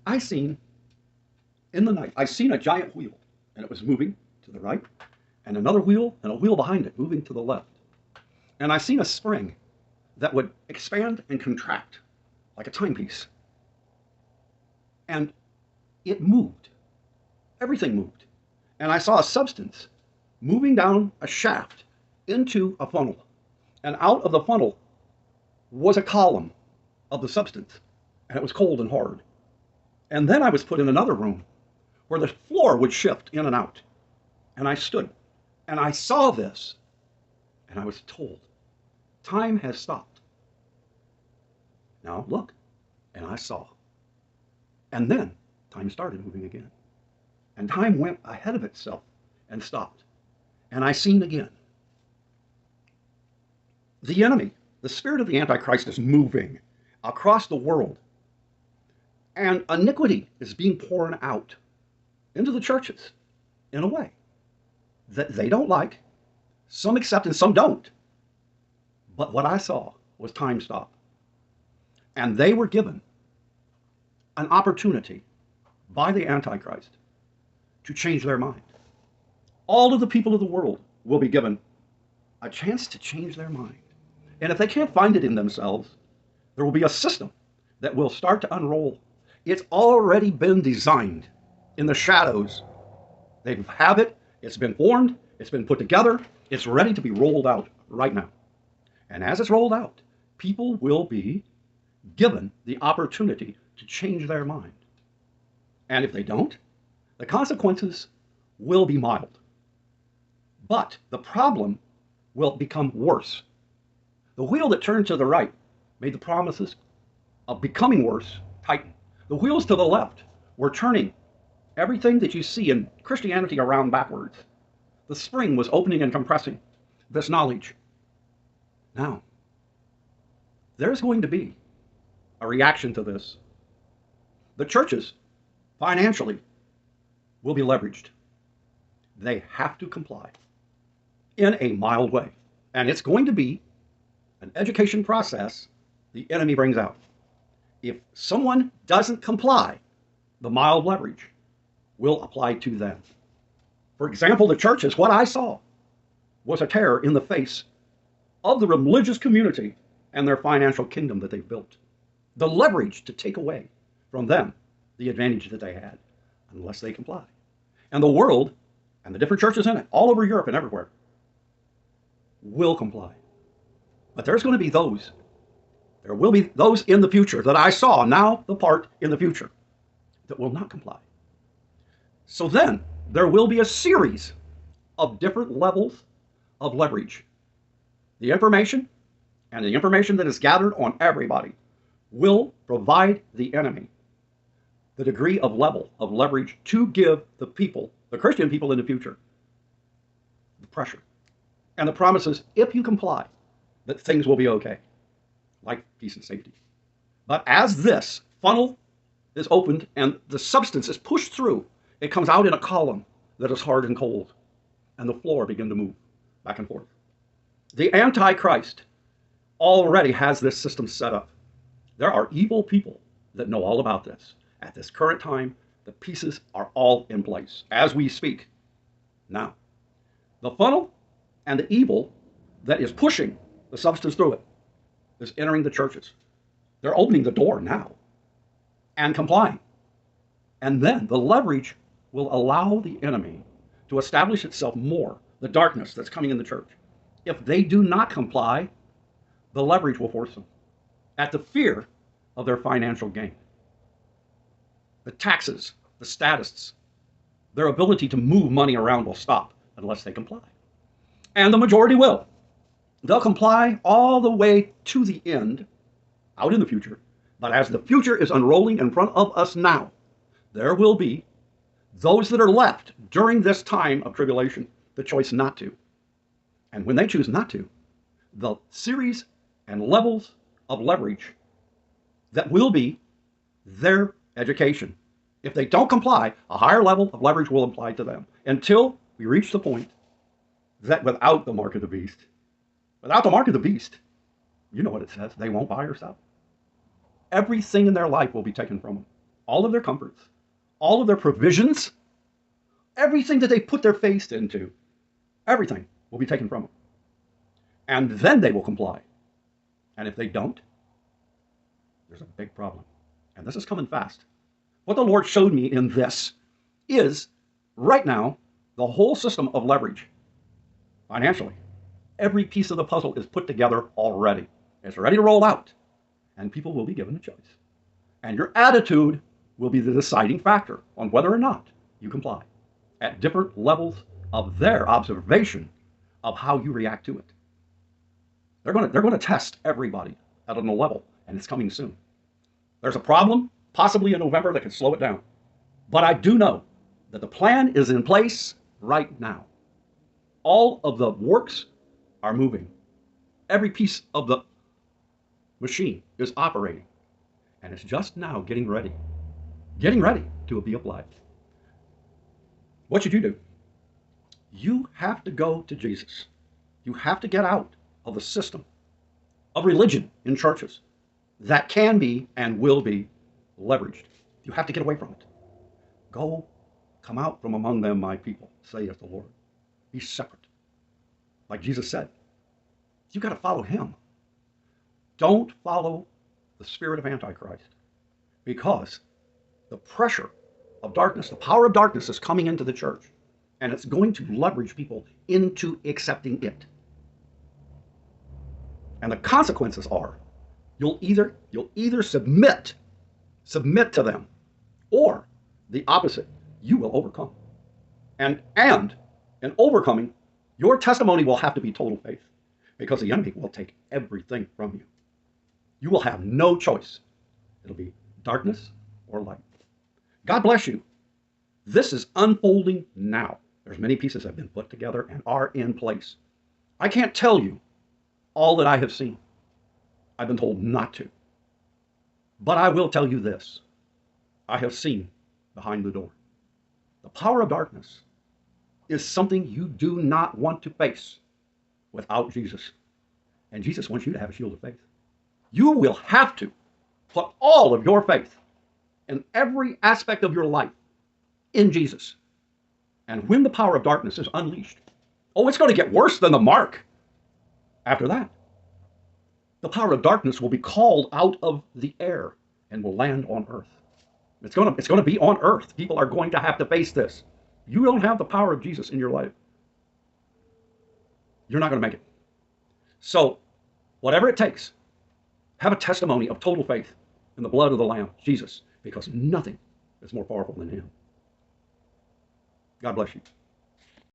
I seen in the night, I seen a giant wheel, and it was moving to the right, and another wheel, and a wheel behind it moving to the left. And I seen a spring that would expand and contract like a timepiece. And it moved. Everything moved. And I saw a substance moving down a shaft into a funnel. And out of the funnel was a column of the substance. And it was cold and hard. And then I was put in another room where the floor would shift in and out. And I stood and I saw this. And I was told, time has stopped. Now look. And I saw. And then time started moving again. And time went ahead of itself and stopped. And I seen again. The enemy, the spirit of the Antichrist is moving across the world. And iniquity is being poured out into the churches in a way that they don't like. Some accept and some don't. But what I saw was time stop. And they were given an opportunity by the Antichrist to change their mind. All of the people of the world will be given a chance to change their mind. And if they can't find it in themselves, there will be a system that will start to unroll. It's already been designed in the shadows. They have it, it's been formed, it's been put together, it's ready to be rolled out right now. And as it's rolled out, people will be given the opportunity to change their mind. And if they don't, the consequences will be mild. But the problem will become worse. The wheel that turned to the right made the promises of becoming worse tighten. The wheels to the left were turning everything that you see in Christianity around backwards. The spring was opening and compressing this knowledge. Now, there's going to be a reaction to this. The churches, financially, will be leveraged. They have to comply in a mild way. And it's going to be an education process the enemy brings out. If someone doesn't comply, the mild leverage will apply to them. For example, the churches, what I saw was a terror in the face of the religious community and their financial kingdom that they've built. The leverage to take away from them the advantage that they had, unless they comply. And the world, and the different churches in it, all over Europe and everywhere, will comply. But there's going to be those, there will be those in the future that I saw, now the part in the future, that will not comply. So then, there will be a series of different levels of leverage. The information, and the information that is gathered on everybody, will provide the enemy the degree of level of leverage to give the people, the Christian people in the future, the pressure. And the promises, if you comply, that things will be okay, like peace and safety. But as this funnel is opened and the substance is pushed through, it comes out in a column that is hard and cold, and the floor begins to move back and forth. The Antichrist already has this system set up. There are evil people that know all about this. At this current time, the pieces are all in place as we speak. Now, the funnel and the evil that is pushing the substance through it is entering the churches. They're opening the door now and complying. And then the leverage will allow the enemy to establish itself more, the darkness that's coming in the church. If they do not comply, the leverage will force them at the fear of their financial gain. The taxes, the statists, their ability to move money around will stop unless they comply. And the majority will. They'll comply all the way to the end, out in the future. But as the future is unrolling in front of us now, there will be those that are left during this time of tribulation, the choice not to. And when they choose not to, the series and levels of leverage that will be their education. If they don't comply, a higher level of leverage will apply to them until we reach the point that without the mark of the beast, you know what it says, they won't buy or sell. Everything in their life will be taken from them. all of their comforts, all of their provisions, everything that they put their faith into, everything will be taken from them. And then they will comply. And if they don't, there's a big problem. And this is coming fast. What the Lord showed me in this is right now, the whole system of leverage financially, every piece of the puzzle is put together already. It's ready to roll out. And people will be given a choice. And your attitude will be the deciding factor on whether or not you comply at different levels of their observation of how you react to it. They're going to test everybody at a level, and it's coming soon. There's a problem, possibly in November, that could slow it down. But I do know that the plan is in place right now. All of the works are moving. Every piece of the machine is operating. And it's just now getting ready to be applied. What should you do? You have to go to Jesus. You have to get out of the system of religion in churches that can be and will be leveraged. You have to get away from it. Go, come out from among them, my people, saith the Lord. Be separate. Like Jesus said, you got to follow him. Don't follow the spirit of Antichrist, because the pressure of darkness, the power of darkness is coming into the church, and it's going to leverage people into accepting it. And the consequences are you'll either submit to them, or the opposite, you will overcome. And in overcoming, your testimony will have to be total faith, because the enemy will take everything from you. You will have no choice. It'll be darkness or light. God bless you. This is unfolding now. There's many pieces that have been put together and are in place. I can't tell you all that I have seen. I've been told not to. But I will tell you this. I have seen behind the door. The power of darkness is something you do not want to face without Jesus. And Jesus wants you to have a shield of faith. You will have to put all of your faith in every aspect of your life in Jesus. And when the power of darkness is unleashed, it's going to get worse than the mark. After that, the power of darkness will be called out of the air and will land on earth. It's going to be on earth. People are going to have to face this. You don't have the power of Jesus in your life, you're not going to make it. So, whatever it takes, have a testimony of total faith in the blood of the Lamb, Jesus, because nothing is more powerful than him. God bless you.